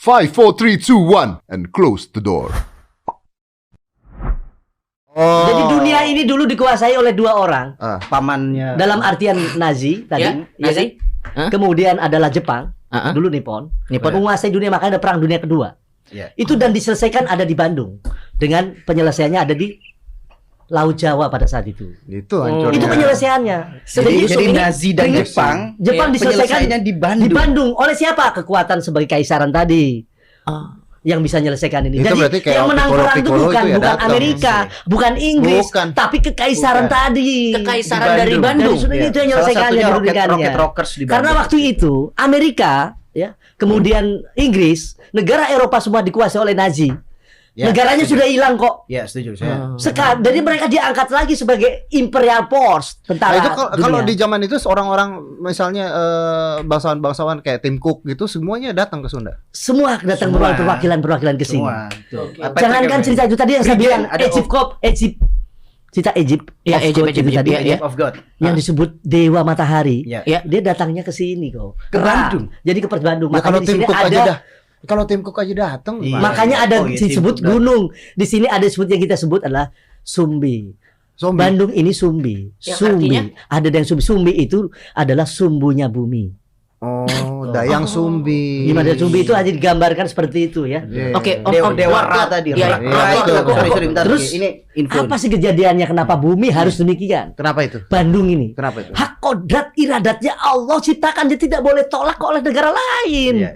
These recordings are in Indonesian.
5, 4, 3, 2, 1, and close the door. Oh. Jadi dunia ini dulu dikuasai oleh dua orang. Pamannya. Dalam artian Nazi tadi. Ya, Nazi. Kan? Kemudian adalah Jepang. Dulu Nippon. Menguasai dunia, makanya ada perang dunia kedua. Itu dan diselesaikan ada di Bandung. Dengan penyelesaiannya ada di Laut Jawa pada saat itu. Itu hancurnya. Itu penyelesaiannya. Jadi Nazi dan Jepang diselesaikan di Bandung. Di Bandung. Oleh siapa? Kekuatan sebagai kaisaran tadi. Yang bisa menyelesaikan ini. Itu Jadi kayak yang menang perang itu bukan Amerika, bukan Inggris, bukan. tapi kekaisaran tadi. Kekaisaran dari Bandung. Itu yang menyelesaikannya Rocket Karena waktu itu Amerika, ya, kemudian Inggris, negara Eropa semua dikuasai oleh Nazi. Negaranya sudah hilang kok. Ya, setuju saya. Sekarang, jadi mereka diangkat lagi sebagai imperial force, tentara. Itu kalau di zaman itu orang-orang misalnya bangsawan-bangsawan kayak Tim Cook gitu semuanya datang ke Sunda. Semua datang melalui perwakilan ke sini. Jangankan cerita itu tadi yang saya bilang Egypt. Cerita Egypt of God. Yang disebut Dewa Matahari. Ya. Dia datangnya ke sini kok. Ke Bandung. Jadi ke Bandung. Ya, kalau Makanya di sini ada kalau Tim Cook aja datang, makanya ada disebut gunung. Di sini ada disebut yang kita sebut adalah Sumbi. Bandung ini Sumbi. Sumbi. Ada yang Sumbi itu adalah sumbunya bumi. Oh, Dayang Sumbi. Gimana Sumbi itu aja digambarkan seperti itu ya. Oke, Dewa Ra tadi. Terus ini apa sih kejadiannya kenapa bumi harus demikian? Kenapa itu? Bandung ini. Kenapa itu? Hak kodrat iradatnya Allah ciptakan, dia tidak boleh tolak oleh negara lain.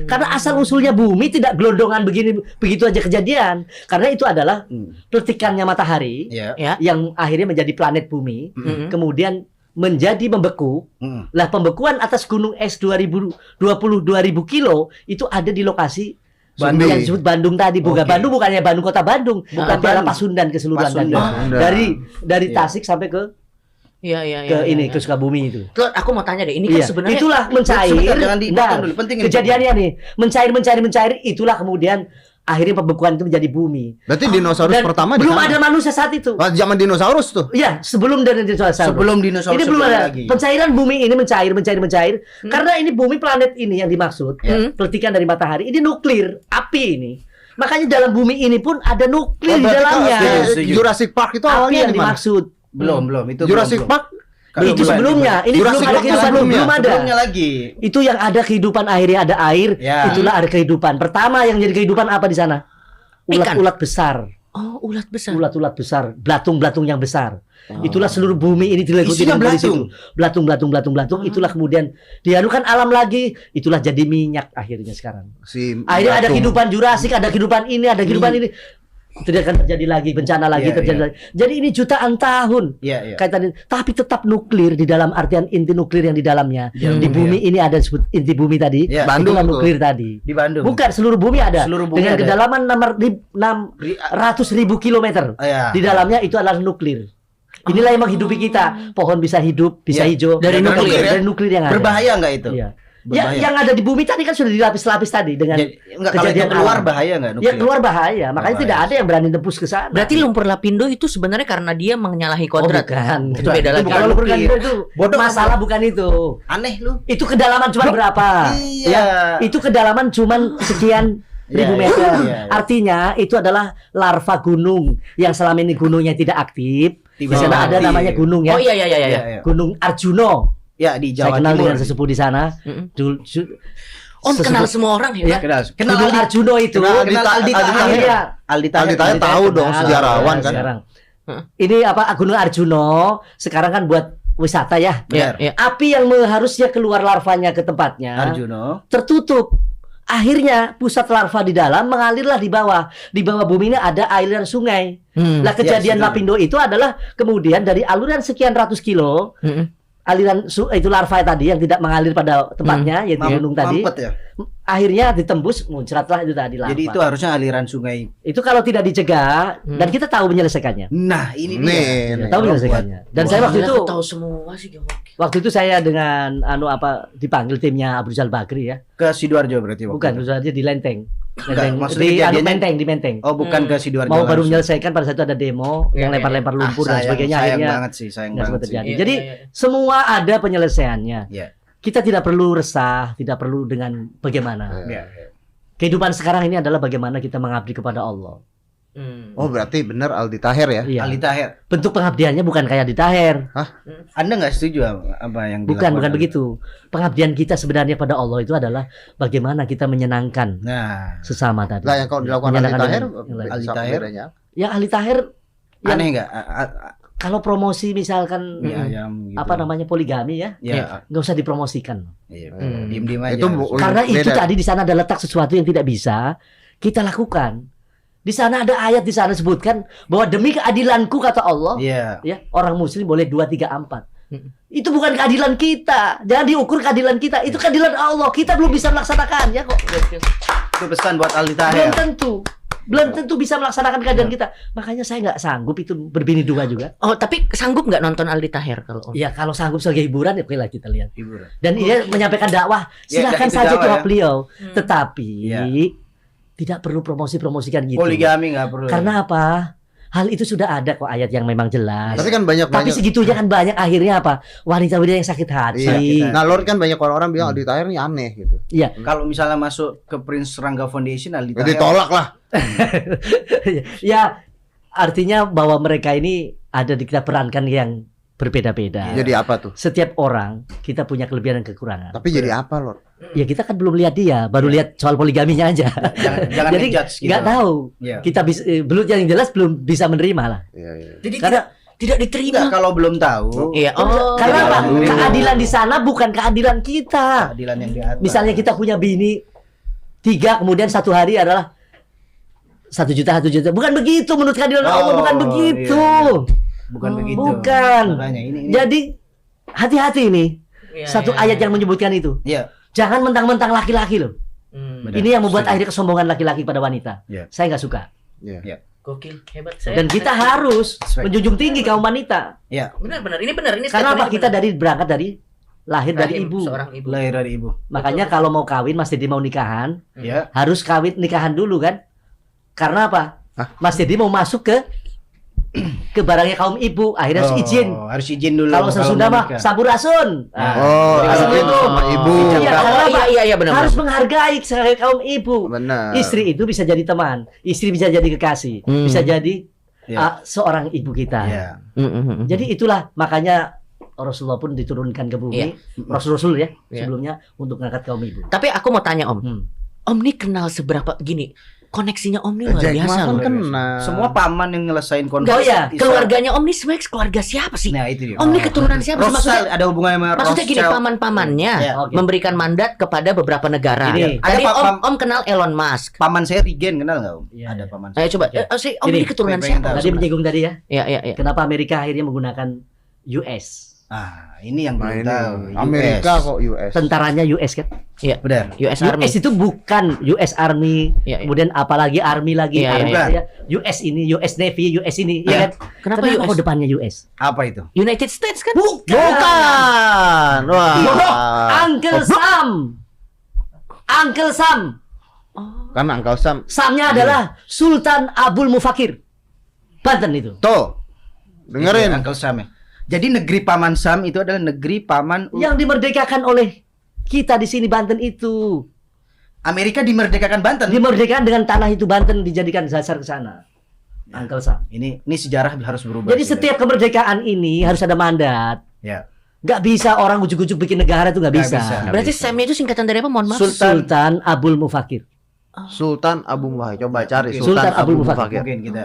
Karena asal usulnya bumi tidak gelondongan begini begitu aja kejadian. Karena itu adalah pertikannya matahari yang akhirnya menjadi planet bumi. Kemudian menjadi membeku. Lah pembekuan atas gunung es 2020 kilo itu ada di lokasi Bandung yang disebut Bandung tadi. Bandung bukannya Bandung kota Bandung, tapi adalah Pasundan keseluruhan Bandung. Dari Tasik sampai ke ke Sukabumi itu. Aku mau tanya deh, ini kan sebenarnya itulah mencair. Jangan dipotong dulu, penting kejadiannya nih, mencair, itulah kemudian akhirnya pembekuan itu menjadi bumi. Berarti dinosaurus pertama belum ada manusia saat itu. Zaman dinosaurus tuh. Iya, sebelum dinosaurus. Sebelum dinosaurus. Ini belum ada. Pencairan bumi ini mencair. Karena ini bumi planet ini yang dimaksud. Pertikan dari matahari ini nuklir, api ini. Makanya dalam bumi ini pun ada nuklir di dalamnya. Jurassic Park itu awalnya yang dimaksud. Belum itu. Jurassic Park itu sebelumnya. Ini belum ada kehidupan, belum ada. Sebelumnya lagi. Itu yang ada kehidupan, akhirnya ada air. Itulah ada kehidupan. Pertama yang jadi kehidupan apa di sana? Ulat-ulat besar. Oh, ulat besar. Ulat-ulat besar, belatung-belatung yang besar. Itulah seluruh bumi ini diliputi dengan belatung. Belatung. Itulah kemudian dihalukan alam lagi. Itulah jadi minyak akhirnya sekarang. Akhirnya ada kehidupan Jurassic, ada kehidupan ini, ada kehidupan ini. Tidak akan terjadi lagi bencana lagi terjadi lagi. Jadi ini jutaan tahun kaitan, tapi tetap nuklir di dalam artian inti nuklir yang di dalamnya. Di bumi ini ada disebut inti bumi tadi. Itulah nuklir tadi. Di Bandung. Bukan seluruh bumi ada. Dengan ada. kedalaman 600.000 kilometer. Di dalamnya itu adalah nuklir. Inilah yang menghidupi kita. Pohon bisa hidup, bisa hijau dari nuklir yang ada. Berbahaya nggak itu? Ya, yang ada di bumi tadi kan sudah dilapis-lapis tadi dengan kejadian keluar bahaya nggak? Ya keluar bahaya, makanya tidak ada yang berani tembus ke sana. Berarti lumpur lapindo itu sebenarnya karena dia menyalahi kodrat. Bukan. Itu beda lagi. Kalau lumpur lapindo itu masalah bukan itu. Aneh lu. Itu kedalaman cuma berapa? Ya, itu kedalaman cuma sekian ribu meter. Artinya itu adalah larva gunung yang selama ini gunungnya tidak aktif. Di sana ada namanya gunung ya. Oh iya. Gunung Arjuno. Ya di Jawa Saya kenal Timur. dengan sesepuh di sana. Kenal semua orang ya? Kenal Arjuno itu. Aldi tahu dong, sejarawan kan. Sekarang. Ini apa Gunung Arjuno sekarang kan buat wisata ya. Api yang harusnya keluar larvanya ke tempatnya Arjuno tertutup. Akhirnya pusat larva di dalam mengalirlah di bawah. Di bawah bumi ini ada aliran sungai. Nah kejadian Lapindo itu adalah kemudian dari aluran sekian ratus kilo. Aliran itu larva tadi yang tidak mengalir pada tempatnya yaitu gunung tadi. Akhirnya ditembus muncratlah itu tadi larva. Jadi itu harusnya aliran sungai. Itu kalau tidak dicegah dan kita tahu menyelesaikannya. Nah, ini tahu menyelesaikannya. Dan saya waktu itu tahu semua sih. Waktu itu saya dengan dipanggil timnya Abu Rizal Bakri ya. Ke Sidoarjo berarti waktu. Bukan, Sidoarjo di Lenteng. Di Menteng. Oh, bukan ke Sidoarjo. Mau baru menyelesaikan pada saat itu ada demo yang lempar-lempar lumpur dan sebagainya akhirnya. Sayang banget terjadi. Jadi semua ada penyelesaiannya. Kita tidak perlu resah, tidak perlu dengan bagaimana. Kehidupan sekarang ini adalah bagaimana kita mengabdi kepada Allah. Oh, berarti benar Aldi Taher ya? Iya. Aldi Taher. Bentuk pengabdiannya bukan kayak di Taher. Anda nggak setuju apa yang Bukan dilakukan? begitu. Pengabdian kita sebenarnya pada Allah itu adalah bagaimana kita menyenangkan Nah, sesama tadi. Lah yang kalau dilakukan Aldi Menyenangkan Taher, dengan- Aldi Taher. bedanya apa? Yang ahli Taher yang aneh nggak? kalau promosi misalkan Ayam gitu. apa namanya poligami ya, Ya, nggak usah dipromosikan. iya. Hmm. Diem-diem aja. Itu Karena itu beda. tadi di sana ada letak sesuatu yang tidak bisa kita lakukan. Di sana ada ayat di sana sebutkan bahwa demi keadilanku kata Allah, Iya. ya orang muslim boleh 2, 3, 4. Hmm. Itu bukan keadilan kita. Jangan diukur keadilan kita. Itu keadilan Allah. Kita belum bisa melaksanakan ya kok. Itu pesan buat Aldi Belum Taher. tentu. Belum tentu bisa melaksanakan keadilan kita. Makanya saya nggak sanggup itu berbini dua juga. Oh, tapi sanggup nggak nonton Aldi Taher kalau Om? Ya kalau sanggup sebagai hiburan ya oke lah kita lihat. Hiburan. Dan dia menyampaikan dakwah. Ya, Silakan itu saja dakwah jawab ya. beliau. Hmm. Tetapi Ya. tidak perlu promosi-promosikan gitu. Poligami nggak perlu. Karena apa? Hal itu sudah ada kok ayat yang memang jelas. Tapi kan banyak Tapi segitunya kan banyak akhirnya apa? Wanita-wanita yang sakit hati. Iya. Nah, Lord kan banyak orang-orang bilang Aldi Taher ini aneh gitu. Iya. kalau misalnya masuk ke Prince Rangga Foundation, Aldi Ya, Taher. ditolak lah. Ya, artinya bahwa mereka ini ada kita perankan yang berbeda-beda. Jadi apa tuh? Setiap orang kita punya kelebihan dan kekurangan. Tapi jadi apa, Lord? Ya kita kan belum lihat dia, baru lihat soal poligaminya aja. Jangan Jadi ngejudge gitu. nggak tahu. Iya. Kita bisa belum yang jelas belum bisa menerima lah. Iya, iya. Jadi Karena tidak diterima. Enggak, kalau belum tahu. Iya. Oh. karena apa? Iya. Keadilan di sana bukan keadilan kita. Keadilan yang di atas. Misalnya kita punya bini 3, kemudian satu hari adalah 1 juta, 1 juta. Bukan begitu menurut keadilan Allah, bukan iya, begitu. Bukan begitu. Bukan. Makanya ini. Jadi hati-hati nih. Iya, Satu iya, ayat iya. yang menyebutkan itu. Iya. Jangan mentang-mentang laki-laki loh. Hmm. Benar. Ini yang membuat Setuju. akhirnya kesombongan laki-laki pada wanita. Iya. Saya nggak suka. Iya. Gokil, hebat saya. Dan kita harus Respect. menjunjung tinggi kaum wanita. Iya. benar ini benar ini Karena apa? statementnya Kita benar. berangkat dari lahir dari Rahim ibu. seorang ibu. Lahir dari ibu. Makanya kalau mau kawin, Mas Dedi mau nikahan, Ya. harus kawin nikahan dulu kan? Karena apa? Hah? Mas Dedi mau masuk ke barangnya kaum ibu, akhirnya harus izin. Harus izin dulu. Kalau Sunda mah menikah. sampurasun. Oh, Jadi izin kalau sama ibu. Iya, Oh, karena apa? iya benar. harus benar. menghargai sebagai kaum ibu. Benar. Istri itu bisa jadi teman, istri bisa jadi kekasih, Hmm. bisa jadi Iya. seorang ibu kita. Iya. Jadi itulah makanya Rasulullah pun diturunkan ke bumi, Rasul-Rasul ya Iya. sebelumnya untuk mengangkat kaum ibu. Tapi aku mau tanya Om. Hmm. Om nih kenal seberapa gini? Koneksinya Om nih luar Jack biasa Ma kan loh. kenal. Semua paman yang ngelesain konflik. Oh iya, Keluarganya Om nih sebenarnya keluarga siapa sih? Nah, itu dia. Om nih keturunan siapa sih? Maksudnya Rothschild ada hubungannya sama Maksudnya gini, Rothschild. paman-pamannya Iya. Oke. memberikan mandat kepada beberapa negara. Ini. Tadi Ada Om kenal Elon Musk. Paman saya Regen, kenal nggak Om? Iya, Ada iya. paman. Ayo coba, Oke. Om Ini, ini keturunan pengen siapa? tahu. Tadi menyinggung tadi ya, Iya, iya, iya. kenapa Amerika akhirnya menggunakan US? Ah, ini yang Nah, belum ini tahu. Amerika US. kok US. Tentaranya US kan? Benar. US Army. US itu bukan US Army, Iya, iya. kemudian apalagi Army lagi, Iya, iya, Army iya. ya. US ini, US Navy, US ini, Iya. ya kan? Kenapa Kenapa US? kok depannya US? Apa itu? United States kan? Bukan. Wah. Uncle Sam. Uncle Sam. Kan Uncle Sam. Samnya adalah Sultan Abdul Mufakir. Banten itu. Tuh. Dengerin. Uncle Sam ya. Jadi negeri Paman Sam itu adalah negeri Paman Yang dimerdekakan oleh kita di sini Banten itu. Amerika dimerdekakan Banten. Dimerdekakan dengan tanah itu Banten dijadikan dasar ke sana. Uncle Sam. Ini sejarah harus berubah. Jadi setiap kemerdekaan ini harus ada mandat. ya. Gak bisa orang ujuk-ujuk bikin negara itu gak Nggak bisa. bisa. Berarti Sam itu singkatan dari apa? Mohon maaf. Sultan Abdul Mufakir. Sultan Abu Muhammad. Coba cari Oke. Sultan, Sultan Abu Abu Mufakir. Mungkin kita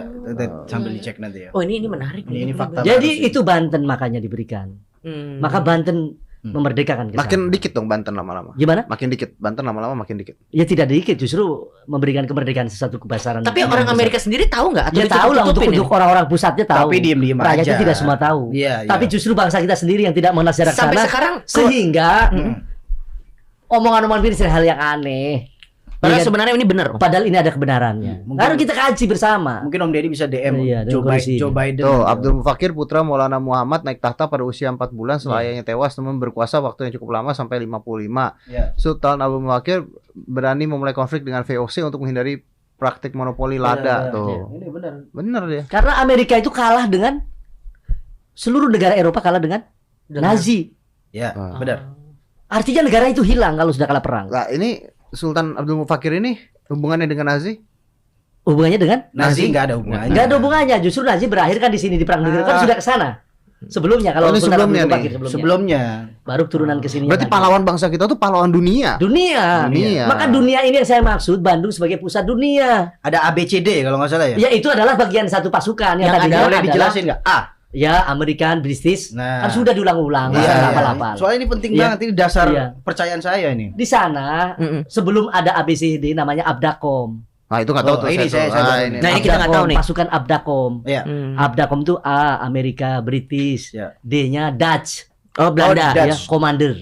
sambil dicek nanti ya. Oh, ini menarik. Ini fakta. Jadi Harus itu Banten makanya diberikan. Hmm. Maka Banten memerdekakan ke Makin sana. dikit dong Banten lama-lama. Gimana? Makin dikit. Banten lama-lama makin dikit. Ya tidak dikit, justru memberikan kemerdekaan sesuatu kebesaran. Tapi yang orang besar. Amerika sendiri tahu nggak? Atau Ya tahu lah ditutup-tutupin untuk orang-orang pusatnya tahu. Tapi diem-diem Rakyatnya aja. tidak semua tahu. Iya, iya. Tapi justru bangsa kita sendiri yang tidak mengenal sejarah Sampai sana, sekarang sehingga Hmm. omongan-omongan ini hal yang aneh. padahal Iya, sebenarnya ini benar. padahal ini ada kebenarannya. Mungkin- Harus kita kaji bersama. Mungkin Om Deddy bisa DM Iya, dengan Joe, kondisi Joe ini. Biden. Tuh, Abdul Mufakir putra Maulana Muhammad naik tahta pada usia 4 bulan setelah ayahnya tewas namun berkuasa waktu yang cukup lama sampai 55. Ya. Sultan Abu Mufakir berani memulai konflik dengan VOC untuk menghindari praktik monopoli lada Iya, tuh. Ini benar. Bener dia. Karena Amerika itu kalah dengan seluruh negara Eropa kalah dengan Nazi. Ya, Ah. benar. Artinya negara itu hilang kalau sudah kalah perang. Nah, ini Sultan Abdul Mufakir ini Hubungannya dengan Nazi? Hubungannya dengan Nazi nggak ada hubungannya. nggak ada hubungannya. Justru Nazi berakhir kan di sini di perang dunia kan sudah ke sana. Sebelumnya kalau ini Sultan sebelumnya Abdul nih. Bakir Sebelumnya. baru turunan ke sini. Berarti pahlawan bangsa kita tuh pahlawan dunia. Dunia. Dunia. Maka dunia ini yang saya maksud Bandung sebagai pusat dunia. Ada ABCD kalau nggak salah ya. Ya itu adalah bagian satu pasukan yang Yang tadinya Boleh adalah dijelasin nggak? A. ya American, British. Nah. Kan sudah diulang-ulang Iya, masalah iya. lapal. Soalnya ini penting Iya. banget, ini dasar Iya. percayaan saya ini. Di sana sebelum ada ABCD namanya Abdakom. Nah, itu nggak tahu Oh, tuh. ini saya tuh. baru ini. nih. Nah, ini kita nggak tahu nih. Pasukan Abdakom. Iya. Abdakom itu A Amerika, British. Ya. D-nya Dutch. Oh, Belanda. Oh, Dutch. Ya, Komander.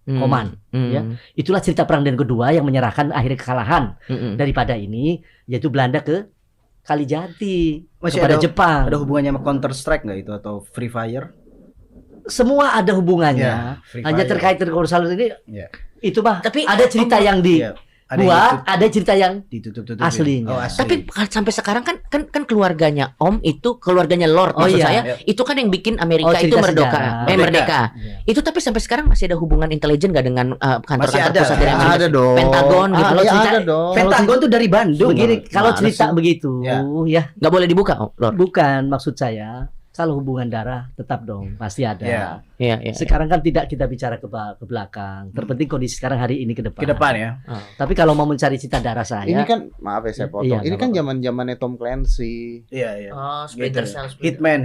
Koman. Ya. Itulah cerita perang dunia kedua yang menyerahkan akhirnya kekalahan daripada ini, yaitu Belanda ke Kalijati Masih kepada ada- Jepang. Ada hubungannya sama Counter Strike nggak itu atau Free Fire? Semua ada hubungannya. Ya, Free Hanya Fire. terkait dengan urusan ini. Iya. Itu mah. Tapi ada cerita yang Iya. Ada dibuat, yang ada cerita yang ditutup-tutupin. aslinya. Oh, asli. Tapi sampai sekarang kan keluarganya Om itu keluarganya Lord Oh, maksud iya. saya itu kan yang bikin Amerika Oh, itu cerita merdeka, sejarah. merdeka. Iya. Itu tapi sampai sekarang masih ada hubungan intelijen nggak dengan kantor-kantor Masih ada. pusat dari Amerika? Ada dong. Pentagon gitu. Kalau Iya, cerita- ada dong. Pentagon tuh dari Bandung. Begini, kalau Mana cerita sih? begitu, Ya. ya Nggak boleh dibuka, Om, Lord. bukan maksud saya. Kalau hubungan darah tetap dong, pasti ada. Ya. Iya, iya. Sekarang kan tidak kita bicara ke belakang. Terpenting kondisi sekarang hari ini ke depan. Ke depan ya. Tapi kalau mau mencari cita darah saya, Ini kan maaf ya saya potong. Iya, ini nggak kan apa-apa. zaman-zamannya Tom Clancy. Iya, iya. Oh, Gitu.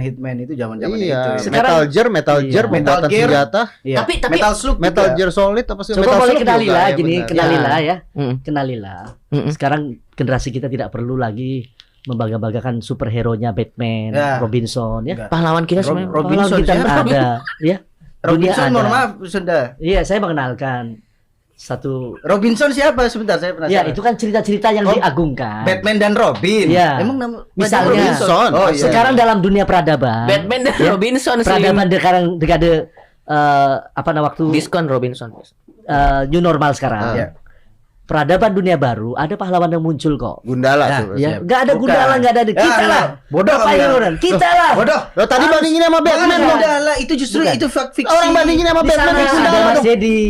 Hitman itu zaman-zaman Iya, itu. Sekarang- Metal Gear, Iya. pembuatan Metal Gear. senjata, Iya. Tapi- Metal Slug Metal juga. Gear Solid apa sih? coba Metal boleh Slug kenalilah juga, ya, gini, benar. kenalilah ya, Mm. kenalilah. Mm-mm. Sekarang generasi kita tidak perlu lagi membangga-banggakan superhero-nya Batman, Ya. Robinson ya. Enggak. Pahlawan kita sebenarnya. Robinson Kalau kita siapa? ada, ya. Robinson Dunia mohon ada. maaf sudah. Iya, saya mengenalkan satu. Robinson siapa? Sebentar saya penasaran. Ya, itu kan cerita-cerita yang Oh, diagungkan. Batman dan Robin. Iya. Emang nama Misalnya. Robinson. Oh, iya. Sekarang dalam dunia peradaban, Batman dan Ya. Robinson peradaban sekarang dekade apa namanya waktu diskon Robinson. new normal sekarang. Iya. Peradaban dunia baru, ada pahlawan yang muncul kok. Gundala Nah, tuh. Ya, Siap. nggak ada Bukan. Gundala, nggak ada kita Ya, lah. bodoh Apa kamu yang ya. orang? Kita lah. Bodoh. Lo tadi bandingin sama Batman. Mana dong. Gundala itu justru Bukan. itu fiksi. Orang bandingin sama Di Batman sana sama ada Gundala Mas dong. Dedi,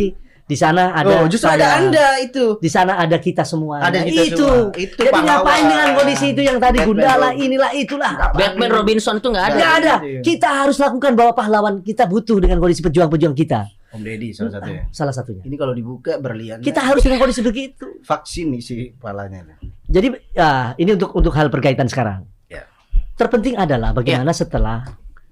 di sana ada Oh, justru ada saya. Anda itu. Di sana ada kita semua. Ada kita itu. semua. Itu Jadi pahlawan. ngapain dengan kondisi itu yang tadi Batman, Gundala Robin. inilah itulah. Batman Robinson itu nggak ada. Nggak ada. Iya. Kita harus lakukan bahwa pahlawan kita butuh dengan kondisi pejuang-pejuang kita. Om Deddy salah satu ya. Salah satunya. Ini kalau dibuka berlian. Kita harus dengan kondisi begitu. vaksin isi kepalanya. Jadi ya, ini untuk hal berkaitan sekarang. Ya. Terpenting adalah bagaimana setelah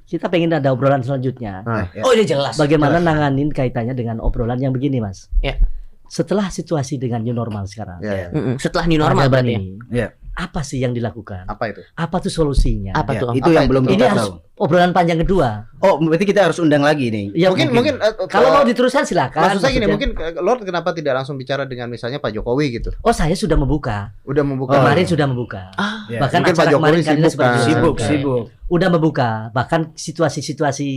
kita pengen ada obrolan selanjutnya. Nah, Ya. Oh, ini jelas. Bagaimana nanganin kaitannya dengan obrolan yang begini, Mas? Ya. Setelah situasi dengan new normal sekarang, Ya, ya. Setelah new normal peradaban berarti ya. ini, Ya. apa sih yang dilakukan? Apa itu? Apa tuh solusinya? Apa Ya, tuh, Om? itu Apa yang itu? belum Ini kita harus tahu. obrolan panjang kedua. Oh, berarti kita harus undang lagi nih. Ya, mungkin kalau mau diteruskan silakan. maksud saya gini, maksudnya. mungkin Lord kenapa tidak langsung bicara dengan misalnya Pak Jokowi gitu? Oh, saya sudah membuka. Udah membuka. Kemarin sudah membuka. Ya. Bahkan Mungkin acara Pak Jokowi kemarin kan sibuk, seperti kan? itu. Sibuk, Oke. sibuk. Udah membuka. Bahkan situasi-situasi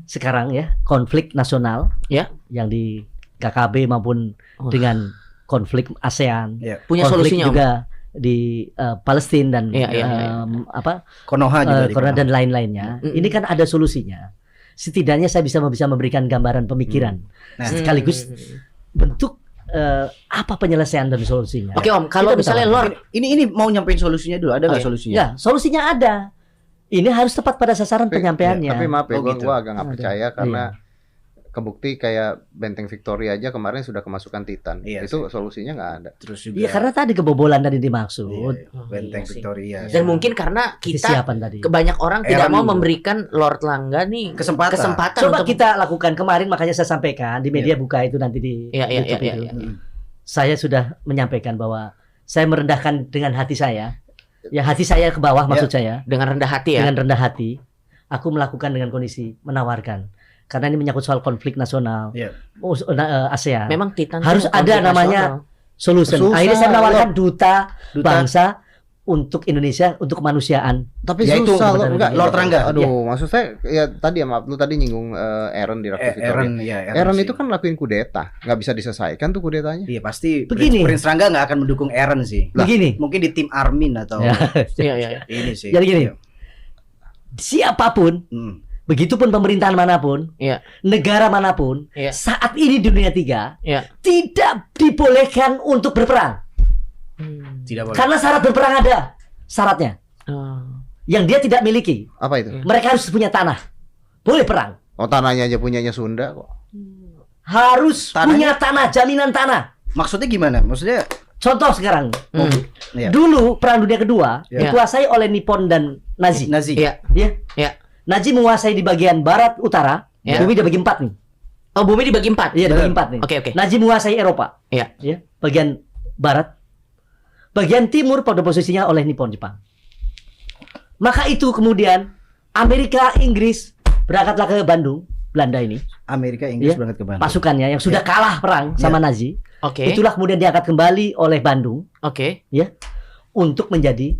sekarang ya, konflik nasional Ya. yang di KKB maupun Oh. dengan konflik ASEAN. Ya. Punya konflik solusinya, Om? juga di Palestina dan Iya, iya, iya. apa Konoha juga di Korea Konoha. dan lain-lainnya. Ini kan ada solusinya. Setidaknya saya bisa memberikan gambaran pemikiran Nah, sekaligus bentuk apa penyelesaian dan solusinya. Oke, Om, kalau Kita misalnya bersama. Lord ini mau nyampein solusinya dulu. Ada nggak Oke. solusinya? Ya, solusinya ada. Ini harus tepat pada sasaran Tapi- penyampaiannya. Tapi maaf ya, Oh, gitu. gua agak nggak Ada. percaya karena Iya. kebukti kayak Benteng Victoria aja kemarin sudah kemasukan Titan. Iya Itu solusinya nggak ada. Terus juga. Iya, karena tadi kebobolan tadi dimaksud. Iya, iya. Benteng Iya sih. Victoria. dan mungkin karena kita Kesiapan tadi. banyak orang tidak Era mau dulu. memberikan Lord Langga nih Kesempatan. Coba untuk kita lakukan kemarin, makanya saya sampaikan di media buka itu nanti di Iya, iya, YouTube iya, itu. iya. Saya sudah menyampaikan bahwa saya merendahkan dengan hati saya. Ya, hati saya ke bawah maksud saya. dengan rendah hati ya. Dengan rendah hati, aku melakukan dengan kondisi menawarkan. Karena ini menyangkut soal konflik nasional. Iya. ASEAN. Memang Titan Harus tuh ada konflik namanya nasional. solution. Susah, Akhirnya saya menawarkan duta Duta. bangsa untuk Indonesia, untuk kemanusiaan. Tapi Ya, itu susah loh, sebenarnya. enggak. Lord Rangga. Aduh, maksud saya ya tadi ya maaf lu tadi nyinggung Aaron di Rakit Victoria. Aaron, ya. Aaron sih. itu kan lakuin kudeta, nggak bisa diselesaikan tuh kudetanya. Iya pasti. Begini. Prince Rangga nggak akan mendukung Aaron sih. Begini. Mungkin di tim Armin atau Ya. Iya, iya, iya. ini sih. Jadi gini. Iya. Siapapun, Hmm. begitupun pemerintahan manapun, Iya. negara manapun, Iya. saat ini dunia 3 Iya. tidak dibolehkan untuk berperang. Tidak boleh. Karena syarat berperang ada. Syaratnya. Yang dia tidak miliki. Apa itu? Mereka harus punya tanah. Boleh perang. Oh, tanahnya aja punyanya Sunda kok. Harus Tanahnya? punya tanah, jaminan tanah. Maksudnya gimana? Maksudnya Contoh sekarang. Iya. Dulu Perang Dunia Kedua Ya. dikuasai oleh Nippon dan Nazi. Nazi. Iya. Ya. Iya. Nazi menguasai di bagian barat utara. Ya. Bumi dibagi 4 nih. Oh, bumi dibagi 4. Iya, dibagi Benar. 4 nih. Oke. Nazi menguasai Eropa. Iya. Ya, bagian barat. Bagian timur pada posisinya oleh Nippon Jepang. Maka itu kemudian Amerika, Inggris berangkatlah ke Bandung, Belanda ini. Amerika, Inggris Iya. berangkat ke Bandung. Pasukannya yang sudah kalah perang sama Nazi. Oke. Itulah kemudian diangkat kembali oleh Bandung Oke. ya untuk menjadi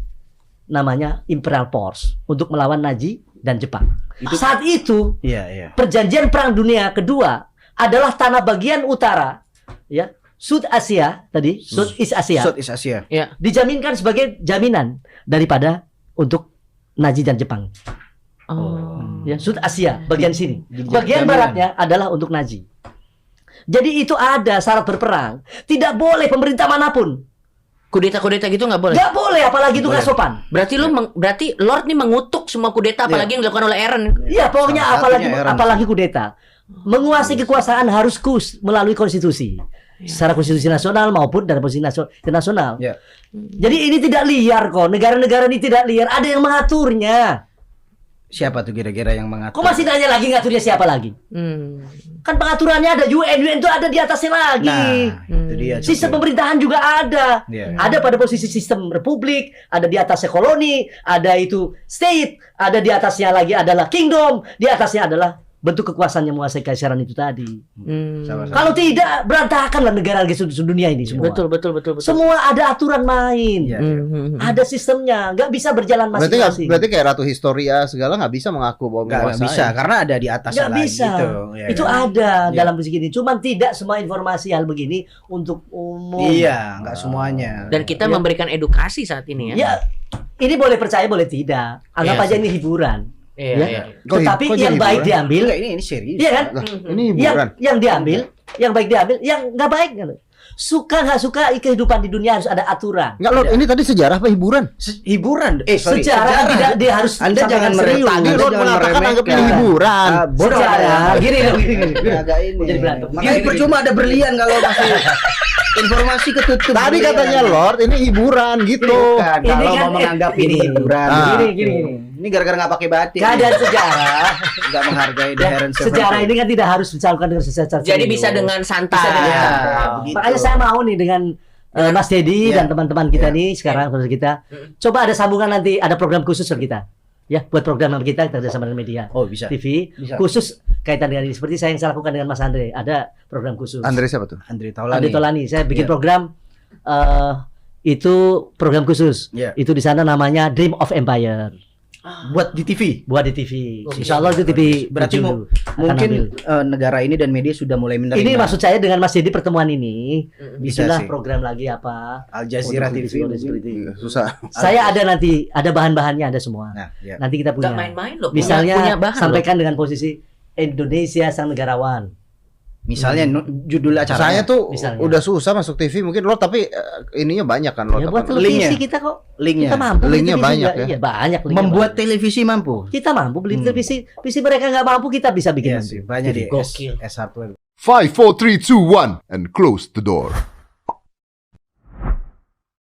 namanya Imperial Force untuk melawan Nazi dan Jepang. Saat itu Iya, iya. perjanjian Perang Dunia Kedua adalah tanah bagian utara ya, South Asia tadi, Southeast Asia Southeast Asia. dijaminkan sebagai jaminan daripada untuk Nazi dan Jepang. Oh. Ya, South Asia bagian sini. Jadi Bagian jaminan. baratnya adalah untuk Nazi. Jadi itu ada syarat berperang. Tidak boleh pemerintah manapun. Kudeta-kudeta gitu nggak boleh. Nggak boleh, apalagi itu nggak Boleh. sopan. Berarti berarti Lord nih mengutuk semua kudeta apalagi yang dilakukan oleh Aaron. Iya, pokoknya Salah apalagi satunya Aaron. apalagi kudeta. Menguasai kekuasaan harus melalui konstitusi. Secara konstitusi nasional maupun dari posisi internasional. Ya. Jadi ini tidak liar kok. Negara-negara ini tidak liar. Ada yang mengaturnya. Siapa tuh kira-kira yang mengatur? Kok masih nanya lagi ngaturnya siapa lagi? Kan pengaturannya ada UN itu ada di atasnya lagi. Nah, itu dia. Sistem pemerintahan juga ada. Iya. Ada pada posisi sistem republik, ada di atasnya koloni, ada itu state, ada di atasnya lagi adalah kingdom, di atasnya adalah bentuk kekuasaan yang menguasai kaisaran itu tadi. Sama-sama. Kalau tidak berantakanlah negara di seluruh dunia ini semua. Betul. Semua ada aturan main. Iya. Ada sistemnya, nggak bisa berjalan Berarti masing-masing. berarti kayak Ratu Historia segala nggak bisa mengaku bahwa Nggak menguasai. bisa karena ada di atasnya Nggak lagi bisa. gitu. Ya, Itu kan? ada Iya. dalam begini. Cuman tidak semua informasi hal begini untuk umum. Iya, nggak semuanya. Dan kita Iya. memberikan edukasi saat ini ya. Ya, ini boleh percaya boleh tidak. Anggap Iya aja sih. ini hiburan. Iya, Ya. iya. Tetapi kok yang jadi baik hiburan? diambil, Enggak, ini serius. iya kan? Lah, ini hiburan. Yang diambil, yang baik diambil, yang nggak baik gitu. Suka nggak suka kehidupan di dunia harus ada aturan. Enggak, Lord, ini tadi sejarah apa hiburan? Hiburan. Sejarah tidak dia harus Anda jangan sampaikan serius. meremehkan. Tadi Anda Lord jangan mengatakan anggap ini meremehkan. hiburan. Bodoh Sejarah. Anda. Gini. Agak ini. Jadi berantem. Makanya percuma ada berlian kalau masih informasi ketutup. Tadi berlian. katanya Lord ini hiburan gitu. Bukan, Ini kalau kan- mau menganggap ini ini. hiburan. Ah. Gini. Ini gara-gara nggak pakai batik. Keadaan sejarah. Nggak menghargai the Ya, Heron sejarah ini kan tidak harus dilakukan dengan secara Jadi serius. bisa dengan santai. Bisa dengan Ya, santai. begitu. Makanya saya mau nih dengan Mas Dedi Ya. dan teman-teman kita Ya. nih sekarang saudara kita. Coba ada sambungan nanti, ada program khusus untuk kita. Ya, buat program kita kerjasama dengan media. Oh, bisa. TV Bisa. khusus kaitan dengan ini. Seperti saya yang saya lakukan dengan Mas Andre, ada program khusus. Andre siapa tuh? Andri Taulani. Andre Tolani, saya bikin Ya. program itu program khusus. Ya. Itu di sana namanya Dream of Empire. Buat di TV. Buat di TV. Oh, Insya Allah itu TV Berarti berjudul akan Mungkin ambil. negara ini dan media sudah mulai menerima. Ini maksud saya dengan Mas Dedi pertemuan ini, Bisa itulah sih. program lagi apa? Al Jazeera untuk TV. seperti itu. Susah. Saya ada nanti, ada bahan-bahannya ada semua. Nah, ya. Nanti kita punya. Nggak main-main loh. Misalnya punya bahan sampaikan dengan posisi Indonesia sang negarawan. Misalnya judul Saya acaranya. tuh Misalnya. udah susah masuk TV mungkin Lord, tapi ininya banyak kan Lord. Ya buat apa- linknya. televisi kita kok. Linknya. Kita mampu. beli Linknya televisi banyak juga. ya. Iya banyak. linknya Membuat banyak. televisi mampu. Kita mampu beli televisi. Televisi mereka nggak mampu, kita bisa bikin. Iya sih, banyak di Gokil. S Hardware. 5, 4, 3, 2, 1, and close the door.